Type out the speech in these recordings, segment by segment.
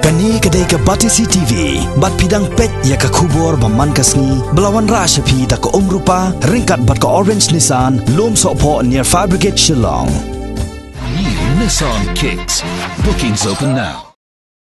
Kani kedai ke Batisi TV, bat pidang pet ya ke kubur baman kasni, belawan rashapi da ke rupa, ringkat bat ke orange Nissan, lom sokpo near Fire Brigade Shillong. New Nissan Kicks. Bookings open now.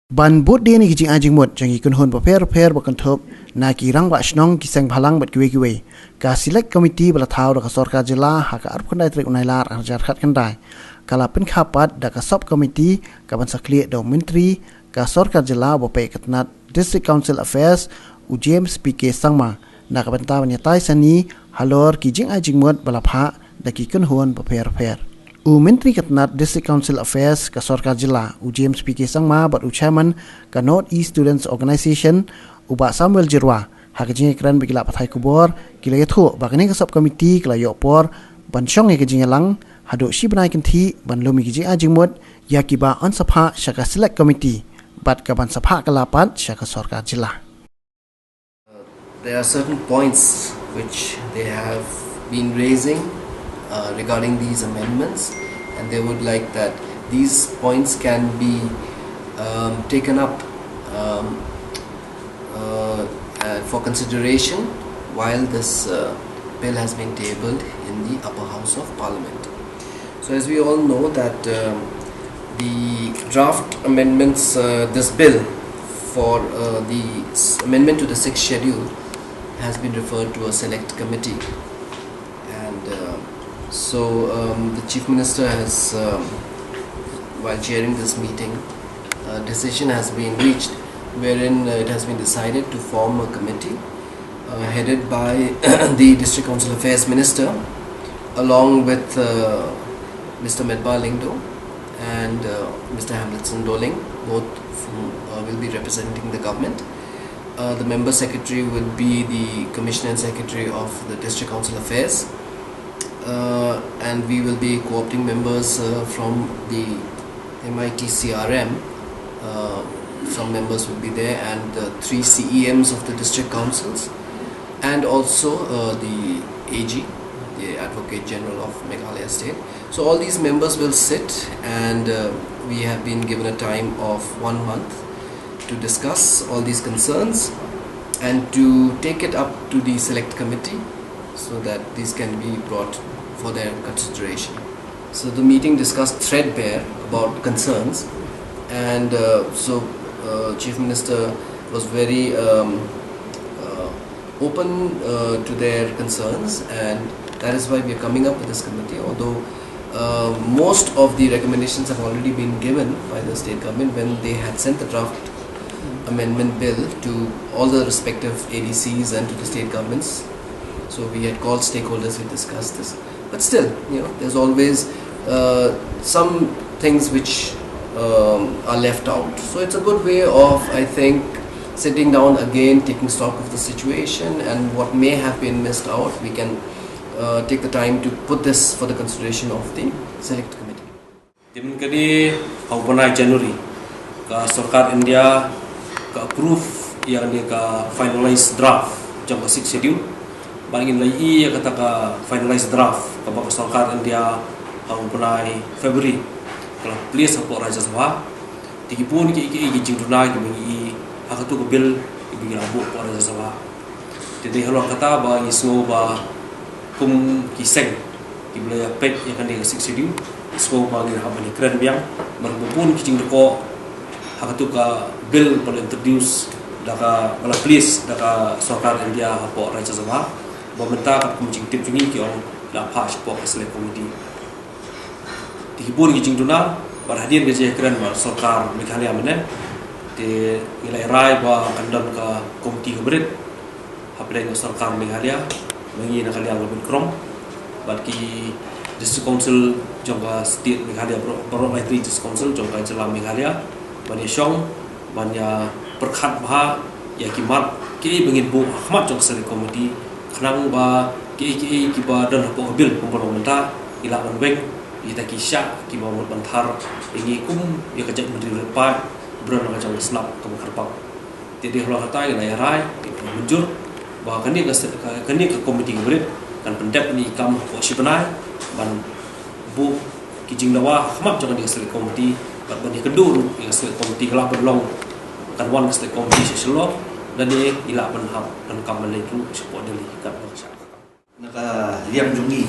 Ban bot dia ni kijing ajing mot jangi kun hon paper bakan thop na ki rang ba shnong ki sang phalang bat kiwe ka select committee bala thau da ka sarkar jila ha ka arp khandai trek unai lar jar khat khandai kala pin khapat da ka sub committee ka ban sakli do menteri ka sarkar jila bo pe katnat district council affairs u James PK sangma na ka ban ta ban Ïatai sani Halor kijing ajing mot bala pha da ki kun hon paper u menteri katnat district council affairs ka sarkar jila u James PK sangma bat u chairman ka North East Students Organization u ba Samuel Jirwa ha ka jing kran bigila pathai kubor kila yathu ba kani ka sub committee kala yo por ban shong e ka jing lang hado shi banai kan thi ban lomi ki jing ajing mot ya ki ba on sapha shaka select committee bat ka ban sapha kala pat shaka sarkar jila. There are certain points which they have been raising regarding these amendments, and they would like that these points can be taken up for consideration while this bill has been tabled in the upper house of parliament. So as we all know that the draft amendments, this bill for the amendment to the 6th schedule has been referred to a select committee, and the Chief Minister has, while chairing this meeting, a decision has been reached wherein it has been decided to form a committee headed by the District Council Affairs Minister along with Mr. Medba Lingdo and Mr. Hamletson Doling, both will be representing the government. The member secretary would be the Commissioner and Secretary of the District Council Affairs, and we will be co-opting members from the MIT CRM. Some members will be there, and 3 CEMs of the district councils, and also the AG, the Advocate General of Meghalaya State. So all these members will sit, and we have been given a time of 1 month to discuss all these concerns and to take it up to the select committee so that these can be brought for their consideration. So the meeting discussed threadbare about concerns, and Chief Minister was very open to their concerns, and that is why we are coming up with this committee, although most of the recommendations have already been given by the state government when they had sent the draft amendment bill to all the respective ADCs and to the state governments. So we had called stakeholders, we discussed this, but still, there's always some things which are left out. So it's a good way of, I think, sitting down again, taking stock of the situation and what may have been missed out. We can take the time to put this for the consideration of the select committee. Tim kadi haupanai January ka sarkar India ka approve yang dia ka finalize draft jam 6 schedule. Bangin lai ia kata ka finalize draft ka bapa sarkar India haupanai February kalau please support Raja Sabha tigipun ki jingduna ki bagi hakatu ko bill ibigi labu ko Raja Sabha. Jadi halor kata ba ismo ba kum kiseng ki blaya pek yang kan dia 6 schedule ismo ba ni habani keren biang berbubun ki jingdoko hakatu ka bill boleh introduce daka bala please daka sarkar India hapo Raja Sabha ba menta kat kum jingtip jungi ki on la pa hapo select committee dihibur ki jingduna berhadir ke keren ba sarkar Meghalaya mene di nilai rai ba kandan ka komiti kabret hapleng sarkar Meghalaya mengi na kaliang lebih krom bagi district council jangka state Meghalaya bro Ïatai district council jangka jelam Meghalaya bani syong banya perkhat bah ya kimat ki bengin bu ahmad jangka select komiti khnang ba ki ba dan hapo bil pemerintah ila banbeng ita kisah ki ba banthar ingi kum ya kajak menteri lepat beran kajak snap ke karpak jadi kalau kata ya rai munjur bahwa kani ke komiti gebret kan pendap ni kam ko sibanai ban bu kijing dawa ahmad jangan di select komiti ban kedur ya select komiti kelah berlong kan wan kas komiti selo dan ni ila benhap dan kamale tu support dali kat masyarakat naka liam jungi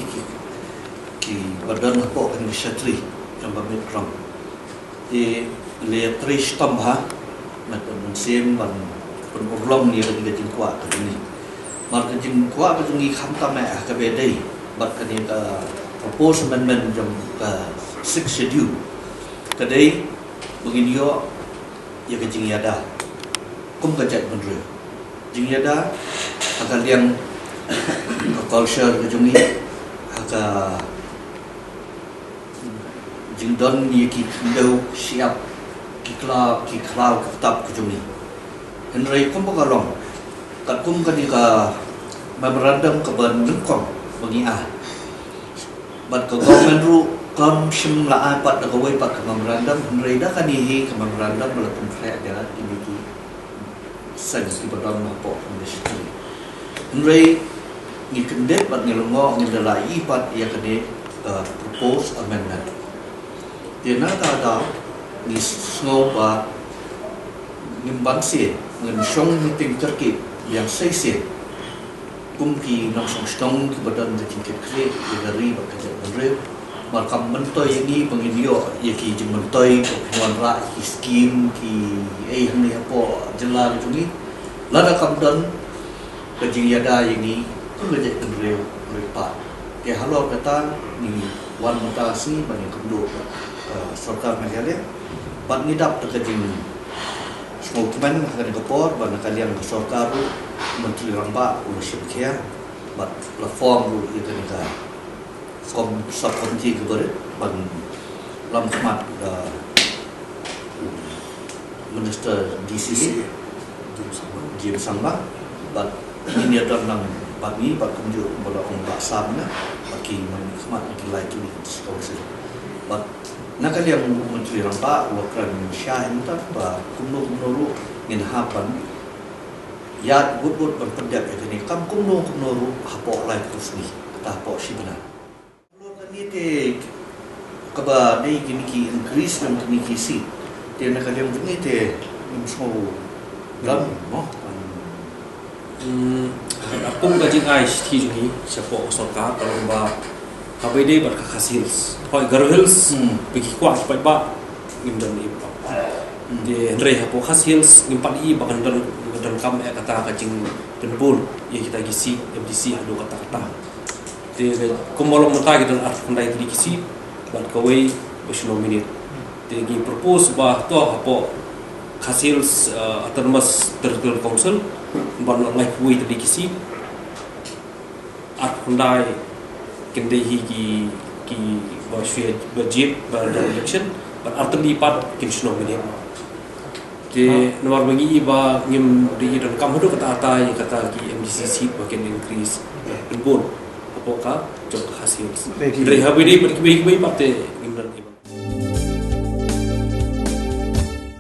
ki badan po kan shatri trong ba mit krom e le trish tam ha na kon sim ban kon orlom ni ga jing kwa ka ni mar ka jing kwa ka jungi kham ta ma ka be dei bat ka ni ka propose amendment jam ka 6 schedule ka dei begini yo ya ka jing yada kum ka jat ban re jing yada akan liam culture ke jungi haka jingdon ni ki do siap ki klau kitab ke jungi henry kum pakalong kat kum ka di ka memorandum ke ban lengkong bagi bat ke government ru kam sim la pat ka wei pat ke memorandum henry da kan hi ke memorandum bala pun fre ada ini ki sense ki badam po industry henry ni kendet bat ngelongo ngelai ipat ia kene propose amendment dia nak ada ni snow ba ngimban se ngin song meeting terkit yang seisi kumki nong song stong ki badan de tingkat kre dari ba kerja andre markam mentoi ini pengidio ia ki jeng mentoi kuan ra ki skim ki hani apo jela jungi lada kamdan kejing yada ini kerja kendreu lepat ke Halor kata ni wan mutasi bagi kedua serta negara pat ngidap terkejing smokman akan kepor ban kalian serta menteri ramba urusan kia bat platform itu ni kom subkomiti keber ban lam kemat minister DCC Jim Samba bat ini ada nang bagi pak kunjuk bola orang basam na bagi menikmat nilai tu diskursi but nak dia menteri ramba wakran syah entah ba kumno ngin hapan ya gut berpendap ini kam kumno hapo lai kusni ta hapo sibna lo ni te kaba dei ki increase dan ki si dia nak dia ni te semua gam mo apung gajing ais thi jungi siapa sarkar kalau ba kabede bar khasil hoi garhils bagi kuat pai ba ngimdan ni ba de andre hapo khasil ngimpan i bakan dan kam kata kajing tenbul ye kita gisi MDC adu kata de komolong mata gitu art kandai di gisi ban kawai usno minute de gi propose ba to hapo khasil autonomous territorial council ban like we tadi kisi at kandai kendai ki bashe budget bar election ban artli pat kinshno mini ke nomor bagi ba ngim di dan kam hudu kata yang kata ki MDC seat makin increase impun apakah jok hasil rehabidi pergi pat ngim dan